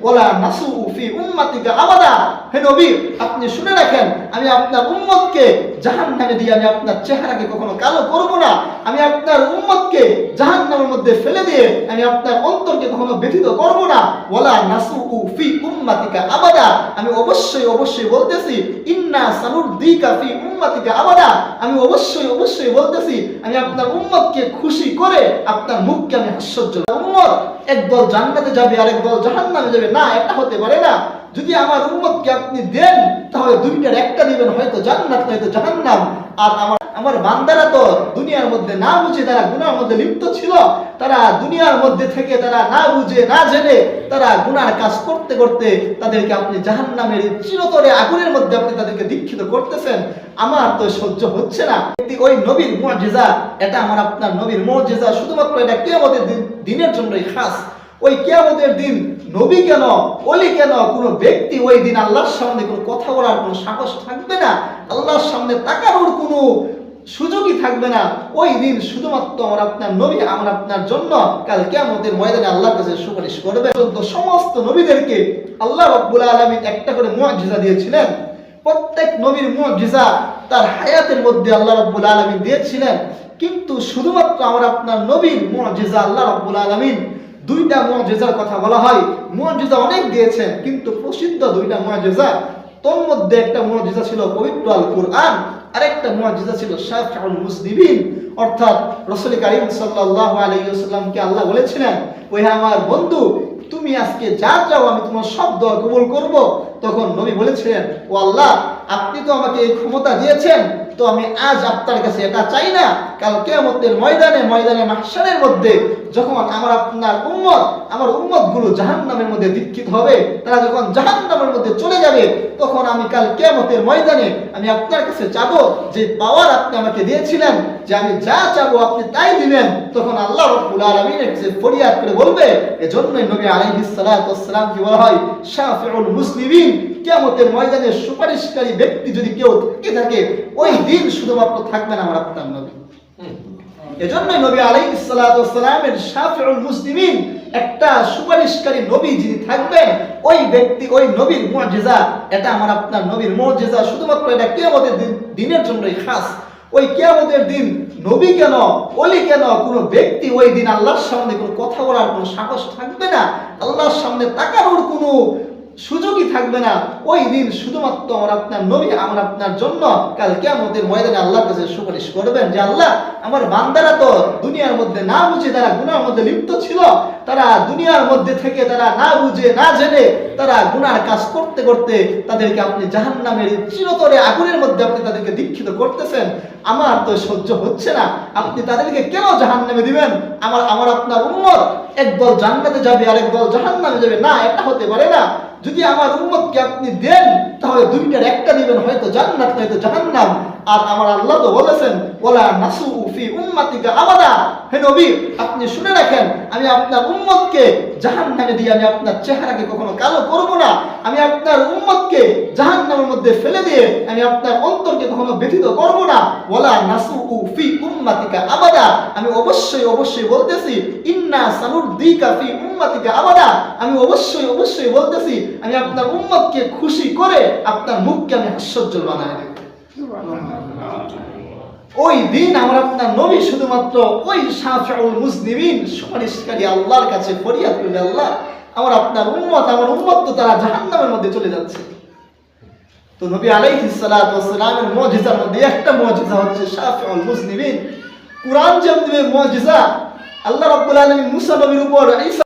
ওয়ালা নাসু ফি উম্মাতিকা আবাদা। হে নবী, আপনি শুনে রাখেন, আমি আপনার উম্মতকে জাহান্নামে দিয়ে আমি আপনার চেহারাকে কখনো কালো করব না। আমি আপনার উম্মতকে জাহান্নামের মধ্যে ফেলে দিয়ে আমি আপনার অন্তরকে কখনো ব্যথিত করব না। ওয়ালা নাসু ফি উম্মাতিকা আবাদা। আমি অবশ্যই অবশ্যই বলতেছি, ইন্না সানুরদিকা ফি উম্মাতিকা আবাদা। আমি অবশ্যই অবশ্যই বলতেছি, আমি আপনার উম্মতকে খুশি করে আপনার মুখকে আমি হাস্যোজ্জ্বল। উম্মত একদল জান্নাতে যাবে আর একদল জাহান্নামে যাবে না, এটা হতে পারে না। যদি আমার উম্মতকে আপনি দেন তাহলে দুইটার একটা দিবেন, হয়তো জান্নাত নয়তো জাহান্নাম। আর আমার বান্দারা তো দুনিয়ার মধ্যে না বুঝে তারা গুনার মধ্যে লিপ্ত ছিল। তারা দুনিয়ার মধ্যে থেকে তারা না বুঝে না জেনে তারা গুনার কাজ করতে করতে তাদেরকে আপনি জাহান্নামের চিরতরে আগুনের মধ্যে আপনি তাদেরকে দীক্ষিত করতেছেন। আমার তো সহ্য হচ্ছে না। ওই নবীর মুআজিজা, এটা আমার আপনার নবীর মুআজিজা, শুধুমাত্র এটা কিয়ামতের দিনের জন্যই খাস। ওই কিয়ামতের দিন নবী কেন, ওলি কেন, কোনো ব্যক্তি ওই দিন আল্লাহর সামনে কোনো কথা বলার কোনো সাহস থাকবে না, আল্লাহর সামনে তাকানোর কোনো সুযোগই থাকবে না। ওই দিন শুধুমাত্র আমার আপনার নবী আমার আপনার জন্য কাল কিয়ামতের ময়দানে আল্লাহর কাছে সুপারিশ করবে। সমস্ত নবীদেরকে আল্লাহ রাব্বুল আলামিন একটা করে মুআজিজা দিয়েছিলেন। প্রত্যেক নবীর মুআজিজা তার হায়াতের মধ্যে আল্লাহ রাব্বুল আলামিন দিয়েছিলেন, কিন্তু শুধুমাত্র আমার আপনার নবীর মুআজিজা আল্লাহ রাব্বুল আলামিন দুইটা মুআজিজার কথা বলা হয়। মুআজিজা অনেক দিয়েছেন, কিন্তু প্রসিদ্ধ দুইটা মুআজিজা। তোর মধ্যে একটা মুআজিজা ছিল পবিত্র আল কুরআন, আরেকটা মুআজিজা ছিল শাফিউল মুসলিমিন, অর্থাৎ রাসূল কারীম সাল্লাল্লাহু আলাইহি ওয়াসাল্লামকে আল্লাহ বলেছিলেন, ওহে আমার বন্ধু, তুমি আজকে যা চাও আমি তোমার সব দোয়া কবুল করব। তখন নবী বলেছিলেন, ও আল্লাহ, আপনি তো আমাকে এই ক্ষমতা দিয়েছেন, তো আমি আজ আপনার কাছে এটা চাই না, কাল কিয়ামতের ময়দানে মাহশারের মধ্যে যখন আমার আপনার আমার উম্মতগুলো জাহান্নামের মধ্যে দীক্ষিত হবে, তারা যখন জাহান্নামের মধ্যে চলে যাবে, তখন আমি কাল কিয়ামতের ময়দানে আমি আপনার কাছে চাবো যে পাওয়ার আপনি আমাকে দিয়েছিলেন, যে আমি যা চাবো আপনি তাই দিবেন। তখন আল্লাহ রাব্বুল আলামিনের কাছে ফরিয়াদ করে বলবে। এজন্যই নবী আলাইহিস সালাতু ওয়াস সালাম কি বলা হয়, শাফিউল মুসলিমিন। কিয়ামতের ময়দানে সুপারিশকারী ব্যক্তি যদি কেউ থাকে, ওই দিন শুধুমাত্র থাকবেন আমার আপনার নবী। এজন্যই নবী আলাইহিস সালাতু ওয়াস সালামের শাফিউল মুসলিমিন, একটা সুপারিশকারী নবী যিনি থাকবেন, ওই ব্যক্তি, ওই নবীর মুআজিজা, এটা আমার আপনার নবীর মুআজিজা, শুধুমাত্র এটা কিয়ামতের দিনের জন্যই খাস। ওই কিয়ামতের দিন নবী কেন, ওলি কেন, কোনো ব্যক্তি ওই দিন আল্লাহর সামনে কোনো কথা বলার কোনো সাহস থাকবে না, আল্লাহর সামনে তাকানোর কোনো সুযোগই থাকবে না। ওই দিন শুধুমাত্র আমার আপনার নবী আমার আপনার জন্য কাল কিয়ামতের ময়দানে আল্লাহর কাছে সুপারিশ করবেন যে আল্লাহ, আমার বান্দারা তো দুনিয়ার মধ্যে না বুঝে তারা গুনার মধ্যে লিপ্ত ছিল। তারা দুনিয়ার মধ্যে থেকে তারা না বুঝে না জেনে তারা গুনার কাজ করতে করতে তাদেরকে আপনি জাহান্নামের চিরতরে আগুনের মধ্যে আপনি তাদেরকে দীক্ষিত করতেছেন। আমার তো সহ্য হচ্ছে না। আপনি তাদেরকে কেন জাহান্নামে দিবেন? আমার আপনার উম্মত একদল জান্নাতে যাবে আর একদল জাহান্নামে যাবে না, এটা হতে পারে না। যদি আমার উম্মতকে আপনি দেন তাহলে দুইটার একটা দিবেন, হয়তো জান্নাত নয়তো জাহান্নাম। আর আমার আল্লাহ তো বলেছেন, ওয়ালা নাসু ফি উম্মাতিকা আবাদা। হে নবী, আপনি শুনে রাখেন, আমি আপনার উম্মতকে জাহান্নামে দিয়ে আমি আপনার চেহারাকে কখনো কালো করব না। আমি আপনার উম্মতকে জাহান্নামের মধ্যে ফেলে দিয়ে আমি আপনার অন্তরকে কখনো ব্যথিত করব না। ওয়ালা নাসু ফি উম্মাতিকা আবাদা। আমি অবশ্যই অবশ্যই বলতেছি, ইন্না সানুরদিকা ফি উম্মাতিকা আবাদা। আমি অবশ্যই অবশ্যই বলতেছি, আমি আপনার উম্মতকে খুশি করে আপনার মুখকে আমি হাস্যোজ্জ্বল বানাই দেব। ওই দিন আমার আপনার নবী শুধুমাত্র ওই শাফিউল মুসলিমিন, সুপারিশকারী আল্লাহর কাছে ফরিয়াদ করবে, আল্লাহ, আমার আপনার উম্মত তো তারা জাহান্নামের মধ্যে চলে যাচ্ছে। তো নবী আলাইহিস সালাতু ওয়াস সালামের মুআজিজার মধ্যে একটা মুআজিজা হচ্ছে শাফিউল মুসলিমিন। কুরআন যেমন মুআজিজা, আল্লাহ রাব্বুল আলামিন মুসা নবীর উপর ঈসা